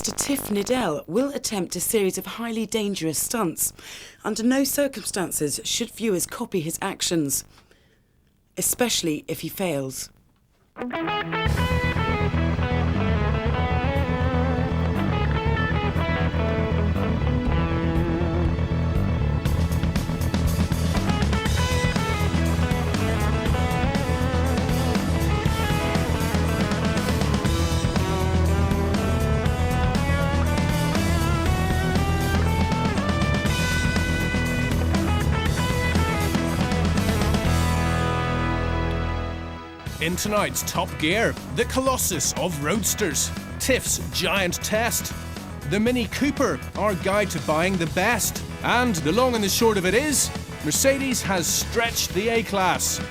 Mr. Tiff Niddell will attempt a series of highly dangerous stunts. Under no circumstances should viewers copy his actions, especially if he fails. In tonight's Top Gear, the Colossus of Roadsters, Tiff's Giant Test, the Mini Cooper, our guide to buying the best, and the long and the short of it is, Mercedes has stretched the A-Class.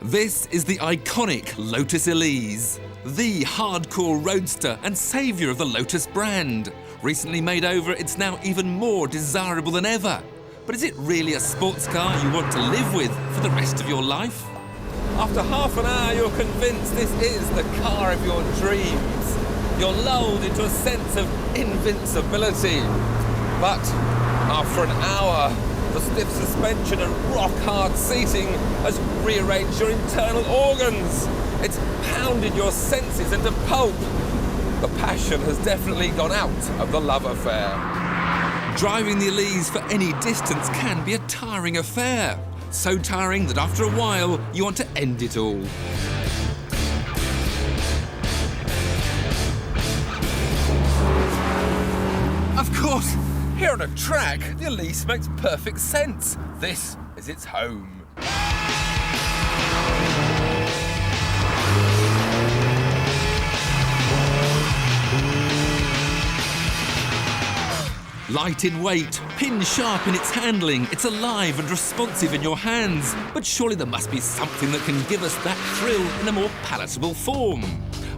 This is the iconic Lotus Elise, the hardcore roadster and saviour of the Lotus brand. Recently made over, it's now even more desirable than ever. But is it really a sports car you want to live with for the rest of your life? After half an hour, you're convinced this is the car of your dreams. You're lulled into a sense of invincibility. But after an hour, the stiff suspension and rock-hard seating has rearranged your internal organs. It's pounded your senses into pulp. The passion has definitely gone out of the love affair. Driving the Elise for any distance can be a tiring affair. So tiring that after a while, you want to end it all. Of course, here on a track, the Elise makes perfect sense. This is its home. Light in weight, pin sharp in its handling, it's alive and responsive in your hands. But surely there must be something that can give us that thrill in a more palatable form.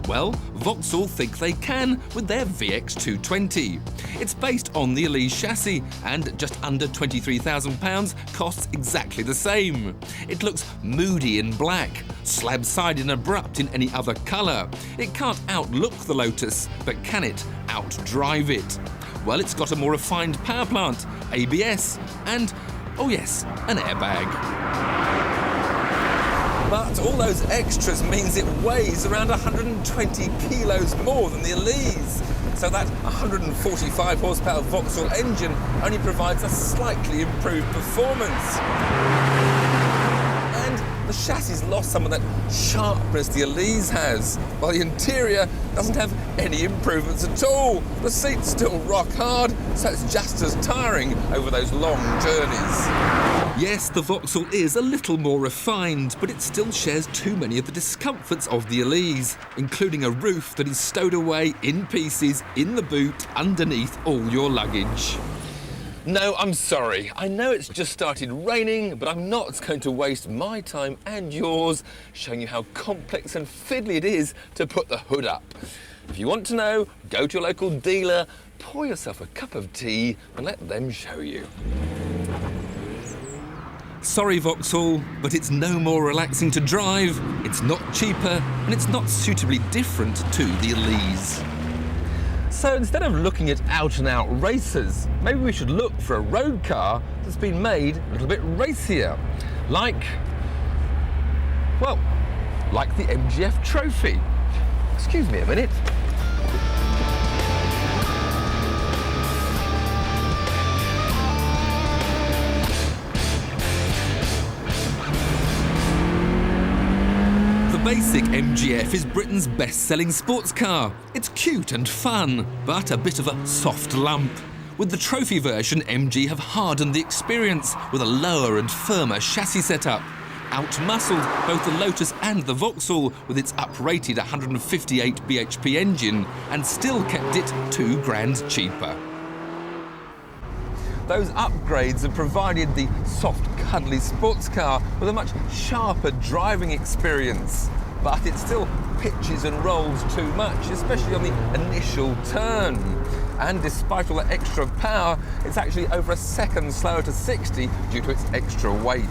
Well, Vauxhall think they can with their VX220. It's based on the Elise chassis and just under £23,000 costs exactly the same. It looks moody in black, slab-sided and abrupt in any other colour. It can't outlook the Lotus, but can it outdrive it? Well, it's got a more refined power plant, ABS, and, oh yes, an airbag. But all those extras means it weighs around 120 kilos more than the Elise. So that 145 horsepower Vauxhall engine only provides a slightly improved performance. And the chassis lost some of that sharpness the Elise has, while the interior doesn't have any improvements at all. The seat's still rock hard, so it's just as tiring over those long journeys. Yes, the Vauxhall is a little more refined, but it still shares too many of the discomforts of the Elise, including a roof that is stowed away in pieces in the boot underneath all your luggage. No, I'm sorry. I know it's just started raining, but I'm not going to waste my time and yours showing you how complex and fiddly it is to put the hood up. If you want to know, go to your local dealer, pour yourself a cup of tea and let them show you. Sorry, Vauxhall, but it's no more relaxing to drive, it's not cheaper, and it's not suitably different to the Elise. So instead of looking at out-and-out racers, maybe we should look for a road car that's been made a little bit racier. Like the MGF Trophy. Excuse me a minute. The basic MGF is Britain's best-selling sports car. It's cute and fun, but a bit of a soft lump. With the trophy version, MG have hardened the experience with a lower and firmer chassis setup. Outmuscled both the Lotus and the Vauxhall with its up-rated 158 bhp engine, and still kept it £2 cheaper. Those upgrades have provided the soft, cuddly sports car with a much sharper driving experience. But it still pitches and rolls too much, especially on the initial turn. And despite all that extra power, it's actually over a second slower to 60 due to its extra weight.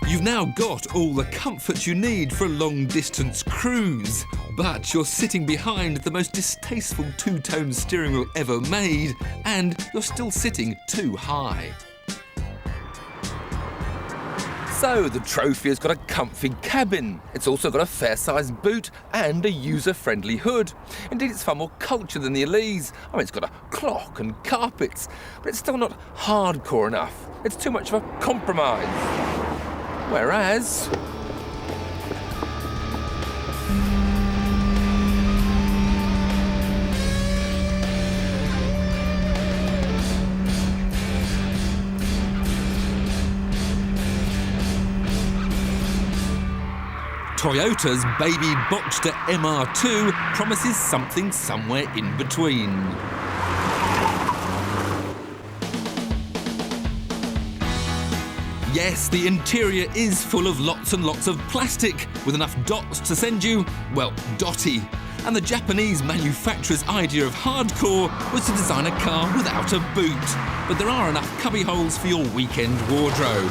You've now got all the comfort you need for a long-distance cruise, but you're sitting behind the most distasteful two-tone steering wheel ever made, and you're still sitting too high. So the Trophy has got a comfy cabin. It's also got a fair-sized boot and a user-friendly hood. Indeed, it's far more cultured than the Elise. I mean, it's got a clock and carpets, but it's still not hardcore enough. It's too much of a compromise. Whereas... Toyota's baby Boxster MR2 promises something somewhere in between. Yes, the interior is full of lots and lots of plastic, with enough dots to send you, well, dotty. And the Japanese manufacturer's idea of hardcore was to design a car without a boot. But there are enough cubby holes for your weekend wardrobe.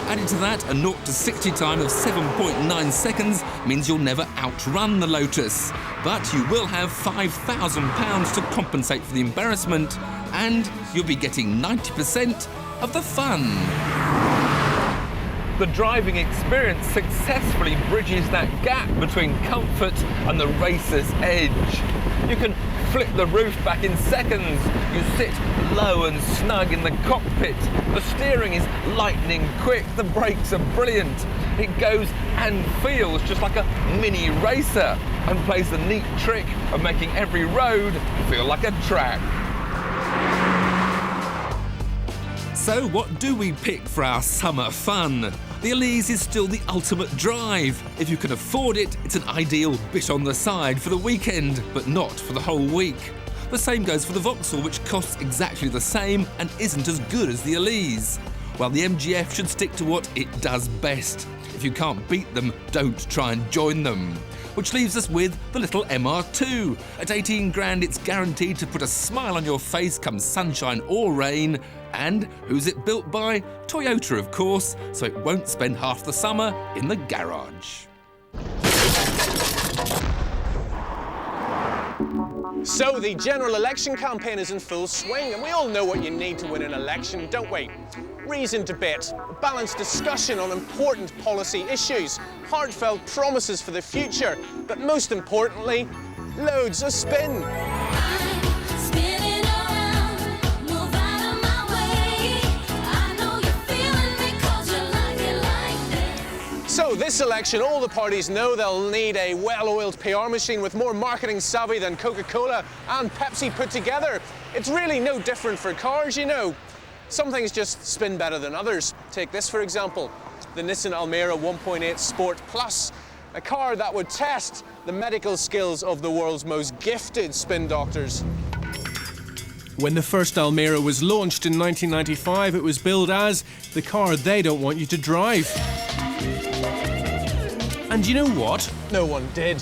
Added to that, a 0 to 60 time of 7.9 seconds means you'll never outrun the Lotus. But you will have £5,000 to compensate for the embarrassment, and you'll be getting 90% of the fun. The driving experience successfully bridges that gap between comfort and the racer's edge. You can flip the roof back in seconds. You sit low and snug in the cockpit. The steering is lightning quick. The brakes are brilliant. It goes and feels just like a mini racer and plays the neat trick of making every road feel like a track. So what do we pick for our summer fun? The Elise is still the ultimate drive. If you can afford it, it's an ideal bit on the side for the weekend, but not for the whole week. The same goes for the Vauxhall, which costs exactly the same and isn't as good as the Elise. While the MGF should stick to what it does best. If you can't beat them, don't try and join them. Which leaves us with the little MR2. At 18 grand, it's guaranteed to put a smile on your face come sunshine or rain. And who's it built by? Toyota, of course, so it won't spend half the summer in the garage. So the general election campaign is in full swing, and we all know what you need to win an election, don't we? Reasoned debate, balanced discussion on important policy issues, heartfelt promises for the future, but most importantly, loads of spin. So this election, all the parties know they'll need a well-oiled PR machine with more marketing savvy than Coca-Cola and Pepsi put together. It's really no different for cars, you know. Some things just spin better than others. Take this, for example, the Nissan Almera 1.8 Sport Plus, a car that would test the medical skills of the world's most gifted spin doctors. When the first Almera was launched in 1995, it was billed as the car they don't want you to drive. And you know what? No one did.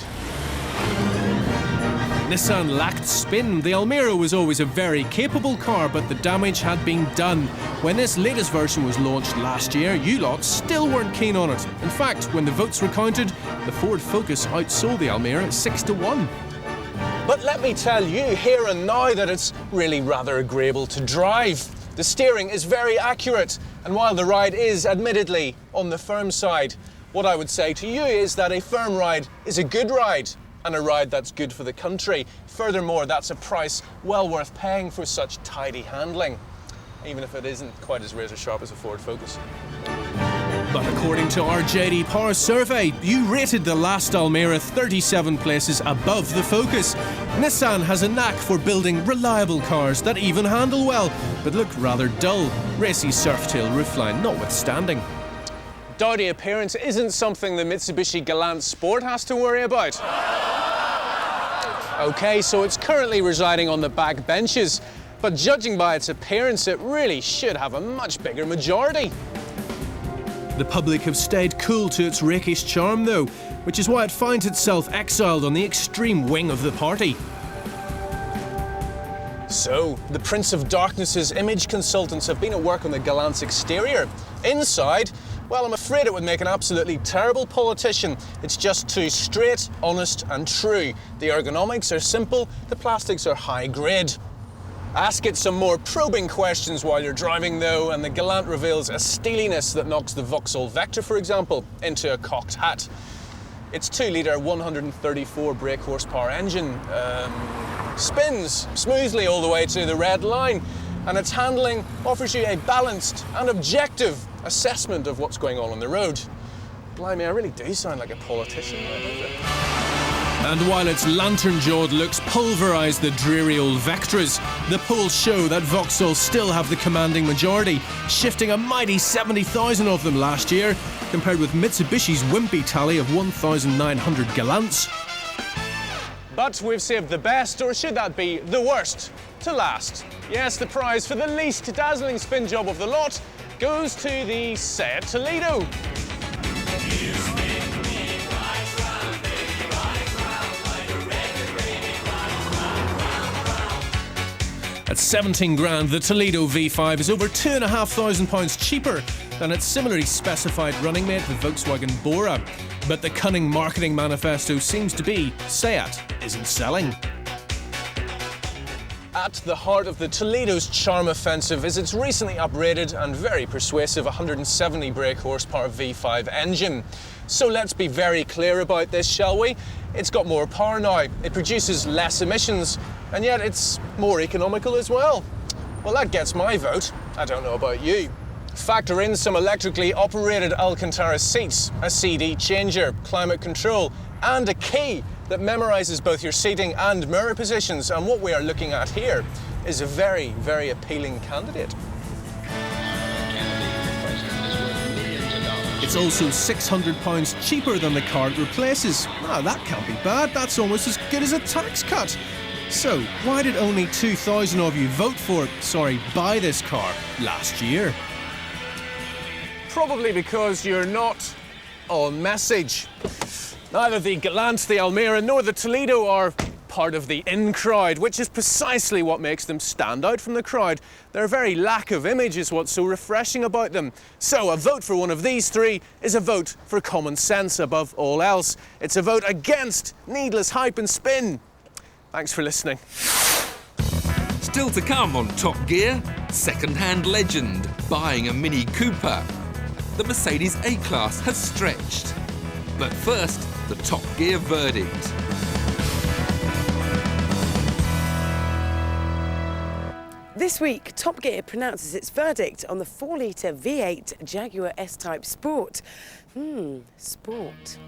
Nissan lacked spin. The Almera was always a very capable car, but the damage had been done. When this latest version was launched last year, you lot still weren't keen on it. In fact, when the votes were counted, the Ford Focus outsold the Almera 6-1. But let me tell you here and now that it's really rather agreeable to drive. The steering is very accurate, and while the ride is admittedly on the firm side, what I would say to you is that a firm ride is a good ride, and a ride that's good for the country. Furthermore, that's a price well worth paying for such tidy handling, even if it isn't quite as razor sharp as a Ford Focus. But according to our JD Power survey, you rated the last Almera 37 places above the Focus. Nissan has a knack for building reliable cars that even handle well, but look rather dull, racy surf-tail roofline notwithstanding. Dowdy appearance isn't something the Mitsubishi Galant Sport has to worry about. Okay, so it's currently residing on the back benches, but judging by its appearance, it really should have a much bigger majority. The public have stayed cool to its rakish charm though, which is why it finds itself exiled on the extreme wing of the party. So, the Prince of Darkness's image consultants have been at work on the Galant's exterior. Inside, Well, I'm afraid it would make an absolutely terrible politician. It's just too straight, honest and true. The ergonomics are simple, the plastics are high grade. Ask it some more probing questions while you're driving though, and the Galant reveals a steeliness that knocks the Vauxhall Vector, for example, into a cocked hat. Its 2-litre 134 brake horsepower engine spins smoothly all the way to the red line, and its handling offers you a balanced and objective assessment of what's going on the road. Blimey, I really do sound like a politician, don't I? And while its lantern-jawed looks pulverise the dreary old Vectras, the polls show that Vauxhall still have the commanding majority, shifting a mighty 70,000 of them last year, compared with Mitsubishi's wimpy tally of 1,900 Galants. But we've saved the best, or should that be the worst, to last. Yes, the prize for the least dazzling spin job of the lot goes to the Seat Toledo. At 17 grand, the Toledo V5 is over £2,500 cheaper than its similarly specified running mate, the Volkswagen Bora. But the cunning marketing manifesto seems to be Seat isn't selling. At the heart of the Toledo's charm offensive is its recently upgraded and very persuasive 170 brake horsepower V5 engine. So let's be very clear about this, shall we? It's got more power now, it produces less emissions, and yet it's more economical as well. Well, that gets my vote. I don't know about you. Factor in some electrically operated Alcantara seats, a CD changer, climate control, and a key that memorises both your seating and mirror positions, and what we are looking at here is a very, very appealing candidate. It's also £600 cheaper than the car it replaces. Ah, that can't be bad. That's almost as good as a tax cut. So, why did only 2,000 of you buy this car last year? Probably because you're not on message. Neither the Galant, the Almera, nor the Toledo are part of the in crowd, which is precisely what makes them stand out from the crowd. Their very lack of image is what's so refreshing about them. So a vote for one of these three is a vote for common sense above all else. It's a vote against needless hype and spin. Thanks for listening. Still to come on Top Gear, second-hand legend buying a Mini Cooper. The Mercedes A-Class has stretched. But first, the Top Gear verdict. This week, Top Gear pronounces its verdict on the 4-litre V8 Jaguar S-Type Sport. Sport.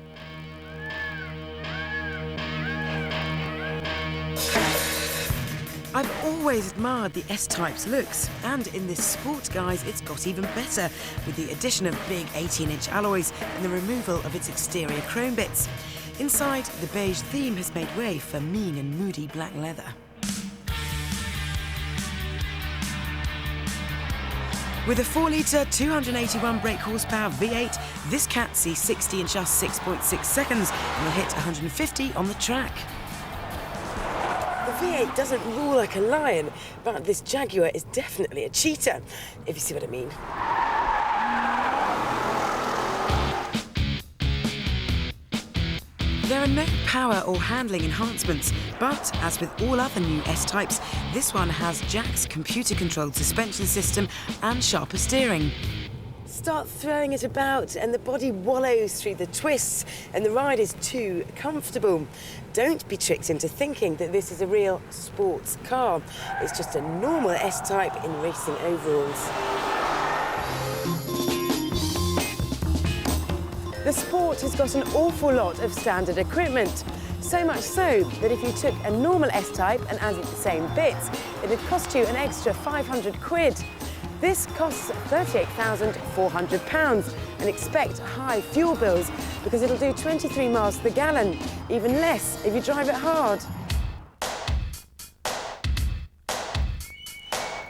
I've always admired the S-Type's looks, and in this sport guise it's got even better, with the addition of big 18-inch alloys and the removal of its exterior chrome bits. Inside, the beige theme has made way for mean and moody black leather. With a 4-litre, 281 brake horsepower V8, this cat sees 60 in just 6.6 seconds and will hit 150 on the track. The V8 doesn't roar like a lion, but this Jaguar is definitely a cheetah, if you see what I mean. There are no power or handling enhancements, but as with all other new S-Types, this one has Jack's computer-controlled suspension system and sharper steering. Start throwing it about and the body wallows through the twists and the ride is too comfortable. Don't be tricked into thinking that this is a real sports car. It's just a normal S-Type in racing overalls. The Sport has got an awful lot of standard equipment. So much so that if you took a normal S-Type and added the same bits, it'd cost you an extra 500 quid. This costs £38,400 and expect high fuel bills because it'll do 23 miles to the gallon, even less if you drive it hard.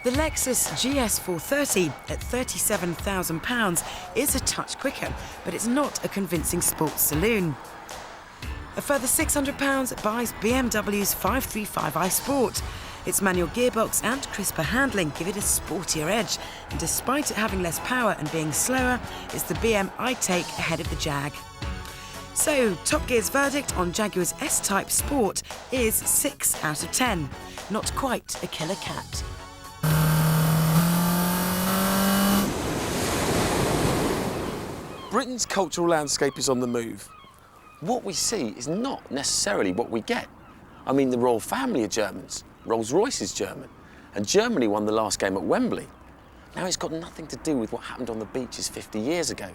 The Lexus GS430 at £37,000 is a touch quicker, but it's not a convincing sports saloon. A further £600 buys BMW's 535i Sport. Its manual gearbox and crisper handling give it a sportier edge, and despite it having less power and being slower, it's the BM I'd take ahead of the Jag. So, Top Gear's verdict on Jaguar's S-Type Sport is 6 out of 10. Not quite a killer cat. Britain's cultural landscape is on the move. What we see is not necessarily what we get. I mean, the royal family are Germans, Rolls-Royce is German, and Germany won the last game at Wembley. Now, it's got nothing to do with what happened on the beaches 50 years ago.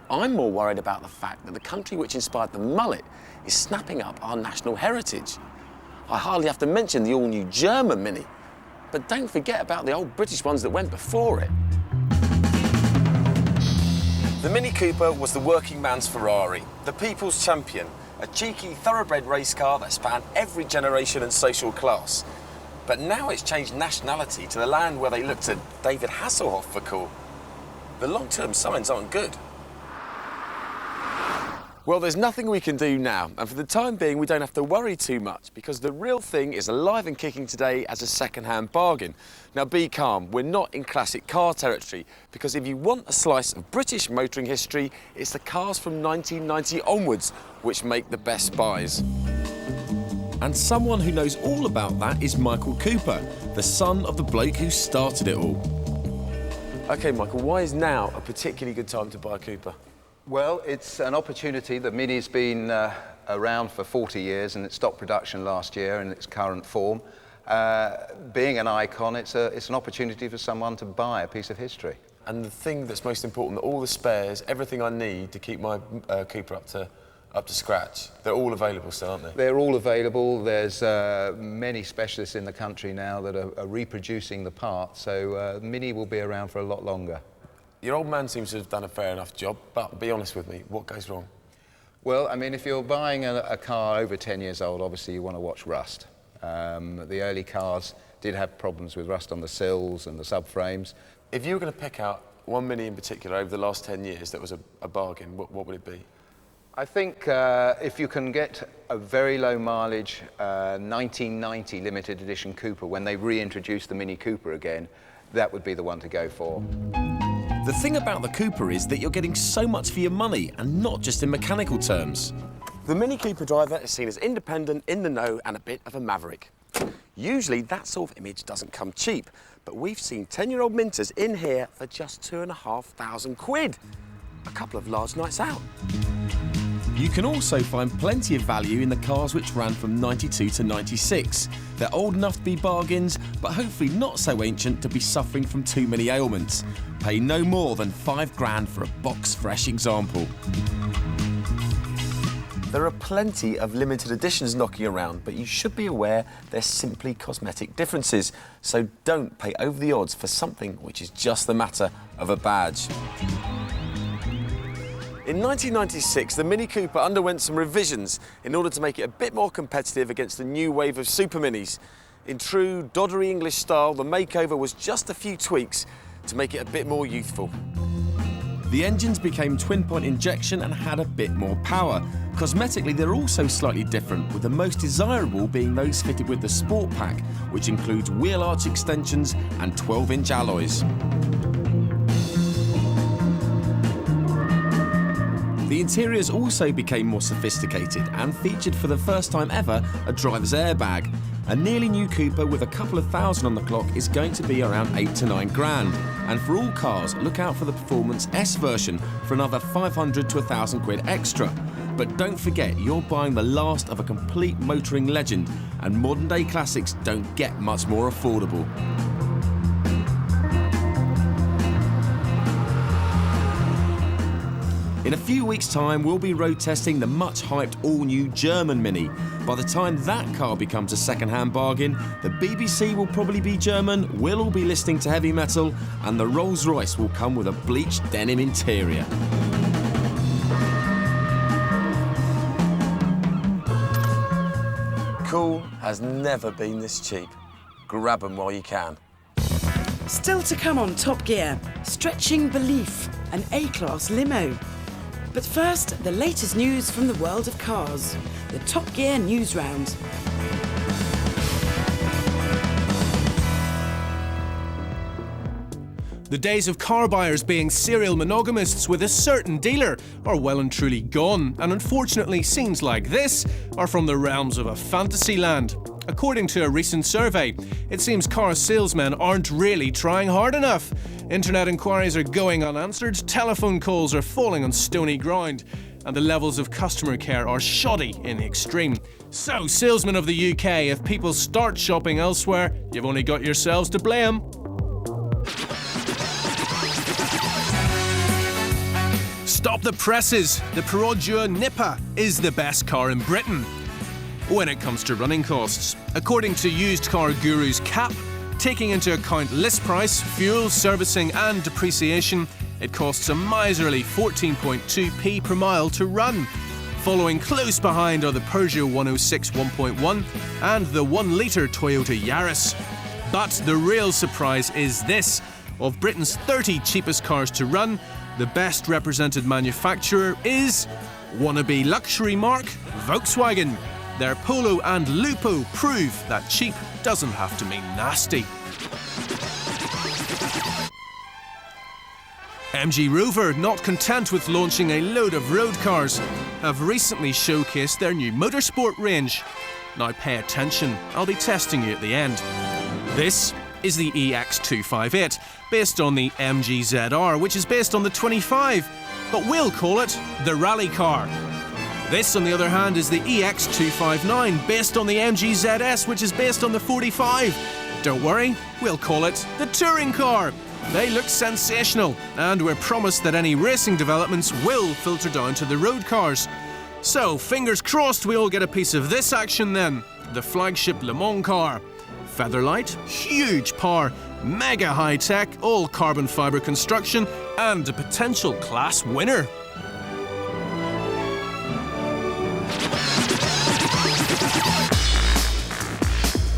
I'm more worried about the fact that the country which inspired the mullet is snapping up our national heritage. I hardly have to mention the all-new German Mini, but don't forget about the old British ones that went before it. The Mini Cooper was the working man's Ferrari, the people's champion, a cheeky, thoroughbred race car that spanned every generation and social class. But now it's changed nationality to the land where they look to David Hasselhoff for cool. The long-term signs aren't good. Well, there's nothing we can do now, and for the time being, we don't have to worry too much, because the real thing is alive and kicking today as a second-hand bargain. Now, be calm, we're not in classic car territory, because if you want a slice of British motoring history, it's the cars from 1990 onwards which make the best buys. And someone who knows all about that is Michael Cooper, the son of the bloke who started it all. OK, Michael, why is now a particularly good time to buy a Cooper? Well, it's an opportunity. The Mini's been around for 40 years and it stopped production last year in its current form. Being an icon, it's an opportunity for someone to buy a piece of history. And the thing that's most important, all the spares, everything I need to keep my Cooper up to scratch, they're all available still, aren't they? They're all available. There's many specialists in the country now that are reproducing the parts, so Mini will be around for a lot longer. Your old man seems to have done a fair enough job, but be honest with me, what goes wrong? Well, I mean, if you're buying a car over 10 years old, obviously you want to watch rust. The early cars did have problems with rust on the sills and the subframes. If you were going to pick out one Mini in particular over the last 10 years that was a bargain, what would it be? I think if you can get a very low mileage 1990 limited edition Cooper when they reintroduced the Mini Cooper again, that would be the one to go for. The thing about the Cooper is that you're getting so much for your money, and not just in mechanical terms. The Mini Cooper driver is seen as independent, in the know, and a bit of a maverick. Usually that sort of image doesn't come cheap, but we've seen 10-year-old Minters in here for just £2,500. A couple of large nights out. You can also find plenty of value in the cars which ran from 92 to 96. They're old enough to be bargains, but hopefully not so ancient to be suffering from too many ailments. Pay no more than £5,000 for a box-fresh example. There are plenty of limited editions knocking around, but you should be aware they're simply cosmetic differences, so don't pay over the odds for something which is just the matter of a badge. In 1996, the Mini Cooper underwent some revisions in order to make it a bit more competitive against the new wave of Super Minis. In true doddery English style, the makeover was just a few tweaks to make it a bit more youthful. The engines became twin-point injection and had a bit more power. Cosmetically, they're also slightly different, with the most desirable being those fitted with the Sport Pack, which includes wheel arch extensions and 12-inch alloys. The interiors also became more sophisticated and featured for the first time ever a driver's airbag. A nearly new Cooper with a couple of thousand on the clock is going to be around £8,000 to £9,000. And for all cars, look out for the Performance S version for another £500 to £1,000 extra. But don't forget, you're buying the last of a complete motoring legend, and modern day classics don't get much more affordable. In a few weeks' time, we'll be road testing the much-hyped all-new German Mini. By the time that car becomes a second-hand bargain, the BBC will probably be German, we'll all be listening to heavy metal, and the Rolls-Royce will come with a bleached denim interior. Cool has never been this cheap. Grab them while you can. Still to come on Top Gear, stretching belief, an A-Class limo. But first, the latest news from the world of cars. The Top Gear News Round. The days of car buyers being serial monogamists with a certain dealer are well and truly gone, and unfortunately scenes like this are from the realms of a fantasy land. According to a recent survey, it seems car salesmen aren't really trying hard enough. Internet inquiries are going unanswered, telephone calls are falling on stony ground, and the levels of customer care are shoddy in the extreme. So, salesmen of the UK, if people start shopping elsewhere, you've only got yourselves to blame. Stop the presses! The Perodua Nipah is the best car in Britain when it comes to running costs. According to used car gurus CAP, taking into account list price, fuel, servicing and depreciation, it costs a miserly 14.2p per mile to run. Following close behind are the Peugeot 106 1.1 and the 1-litre Toyota Yaris. But the real surprise is this. Of Britain's 30 cheapest cars to run, the best represented manufacturer is wannabe luxury mark Volkswagen. Their Polo and Lupo prove that cheap doesn't have to mean nasty. MG Rover, not content with launching a load of road cars, have recently showcased their new motorsport range. Now pay attention, I'll be testing you at the end. This is the EX258, based on the MG ZR, which is based on the 25, but we'll call it the rally car. This, on the other hand, is the EX259, based on the MG ZS, which is based on the 45. Don't worry, we'll call it the touring car. They look sensational, and we're promised that any racing developments will filter down to the road cars. So, fingers crossed we all get a piece of this action then. The flagship Le Mans car. Featherlight, huge power, mega high-tech, all carbon fibre construction, and a potential class winner.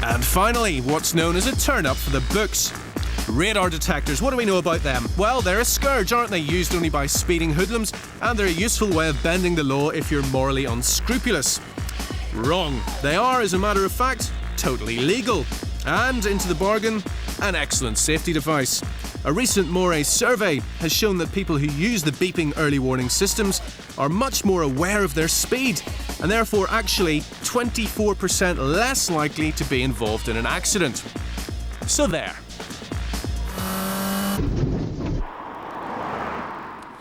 And finally, what's known as a turn-up for the books. Radar detectors, what do we know about them? Well, they're a scourge, aren't they? Used only by speeding hoodlums, and they're a useful way of bending the law if you're morally unscrupulous. Wrong. They are, as a matter of fact, totally legal. And, into the bargain, an excellent safety device. A recent Moray survey has shown that people who use the beeping early warning systems are much more aware of their speed, and therefore actually 24% less likely to be involved in an accident. So there.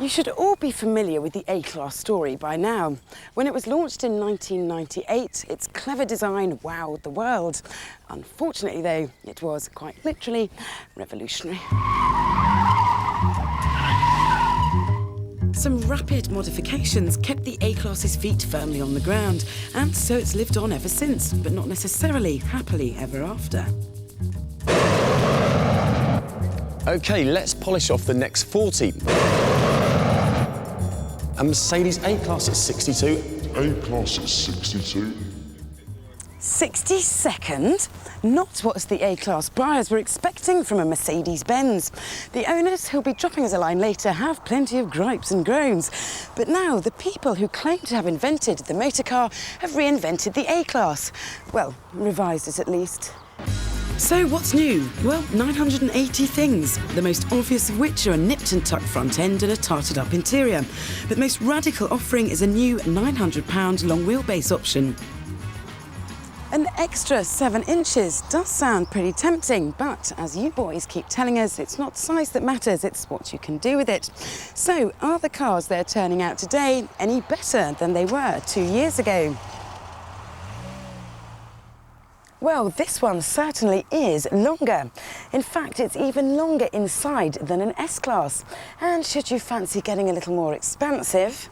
You should all be familiar with the A-Class story by now. When it was launched in 1998, its clever design wowed the world. Unfortunately, though, it was quite literally revolutionary. Some rapid modifications kept the A-Class's feet firmly on the ground, and so it's lived on ever since, but not necessarily happily ever after. OK, let's polish off the next 40. A Mercedes A-Class at 62. A-Class at 62. 62nd? Not what the A-Class buyers were expecting from a Mercedes-Benz. The owners, who'll be dropping us a line later, have plenty of gripes and groans. But now the people who claim to have invented the motor car have reinvented the A-Class. Well, revised it at least. So what's new? Well, 980 things, the most obvious of which are a nipped and tucked front end and a tarted up interior. But the most radical offering is a new £900 long wheelbase option. An extra 7 inches does sound pretty tempting, but as you boys keep telling us, it's not size that matters, it's what you can do with it. So, are the cars they're turning out today any better than they were 2 years ago? Well, this one certainly is longer. In fact, it's even longer inside than an S-Class. And should you fancy getting a little more expansive,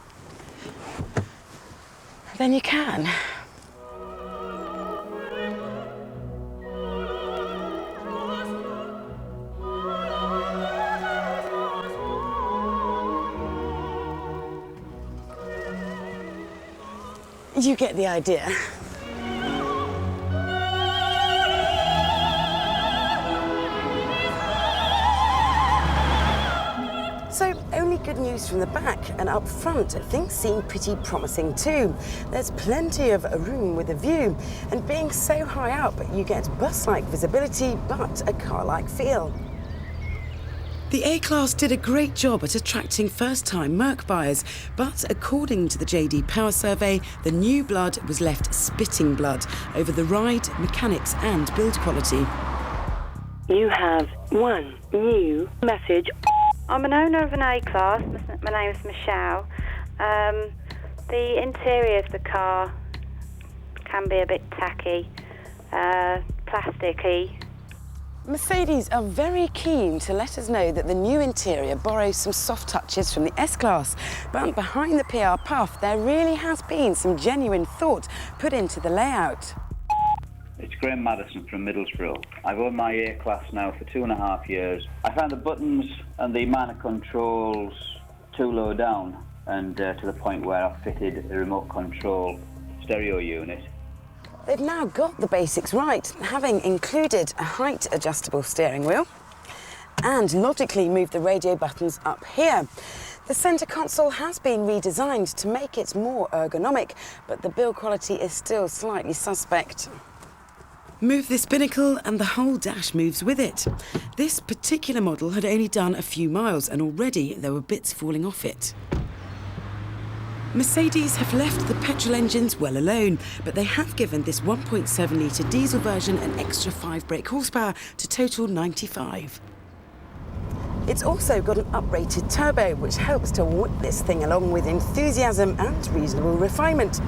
then you can. You get the idea. So, only good news from the back, and up front, things seem pretty promising too. There's plenty of room with a view, and being so high up, you get bus-like visibility, but a car-like feel. The A-Class did a great job at attracting first-time Merc buyers, but according to the JD Power Survey, the new blood was left spitting blood over the ride, mechanics and build quality. You have one new message. I'm an owner of an A-Class. My name is Michelle. The interior of the car can be a bit tacky, plasticky. Mercedes are very keen to let us know that the new interior borrows some soft touches from the S-Class, but behind the PR puff there really has been some genuine thought put into the layout. It's Graham Madison from Middlesbrough. I've owned my A-Class now for 2.5 years. I found the buttons and the manner controls too low down, and to the point where I've fitted a remote control stereo unit. They've now got the basics right, having included a height adjustable steering wheel and logically moved the radio buttons up here. The centre console has been redesigned to make it more ergonomic, but the build quality is still slightly suspect. Move this binnacle and the whole dash moves with it. This particular model had only done a few miles and already there were bits falling off it. Mercedes have left the petrol engines well alone, but they have given this 1.7 litre diesel version an extra 5 brake horsepower to total 95. It's also got an uprated turbo, which helps to whip this thing along with enthusiasm and reasonable refinement.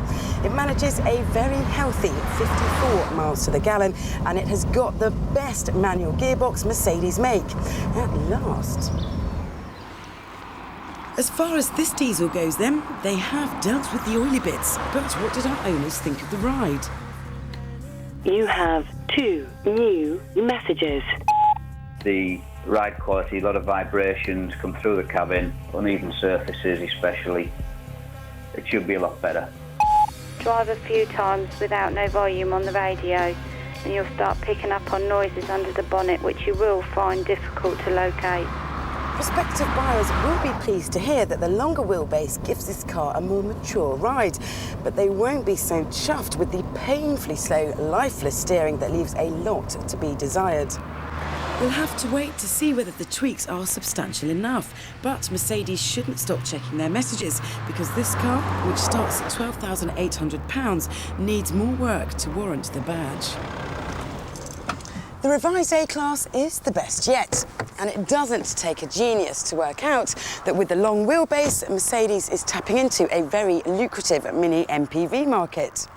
It manages a very healthy 54 miles to the gallon, and it has got the best manual gearbox Mercedes make, at last. As far as this diesel goes then, they have dealt with the oily bits, but what did our owners think of the ride? You have 2 new messages. The ride quality, a lot of vibrations come through the cabin, uneven surfaces especially. It should be a lot better. Drive a few times without no volume on the radio and you'll start picking up on noises under the bonnet which you will find difficult to locate. Prospective buyers will be pleased to hear that the longer wheelbase gives this car a more mature ride, but they won't be so chuffed with the painfully slow, lifeless steering that leaves a lot to be desired. We'll have to wait to see whether the tweaks are substantial enough, but Mercedes shouldn't stop checking their messages because this car, which starts at £12,800, needs more work to warrant the badge. The revised A-Class is the best yet, and it doesn't take a genius to work out that with the long wheelbase, Mercedes is tapping into a very lucrative mini MPV market.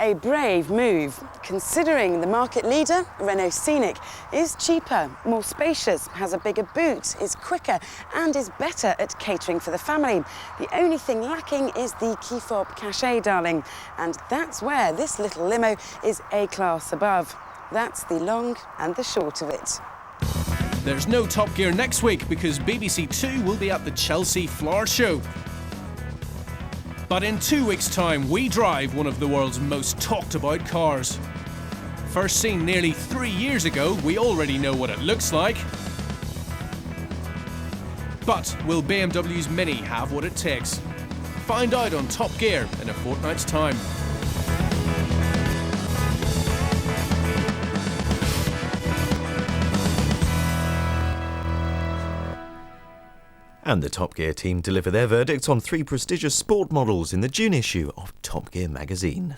A brave move, considering the market leader, Renault Scenic, is cheaper, more spacious, has a bigger boot, is quicker and is better at catering for the family. The only thing lacking is the key fob cachet, darling, and that's where this little limo is A-Class above. That's the long and the short of it. There's no Top Gear next week because BBC Two will be at the Chelsea Flower Show. But in 2 weeks' time, we drive one of the world's most talked about cars. First seen nearly 3 years ago, we already know what it looks like. But will BMW's Mini have what it takes? Find out on Top Gear in a fortnight's time. And the Top Gear team deliver their verdict on 3 prestigious sport models in the June issue of Top Gear magazine.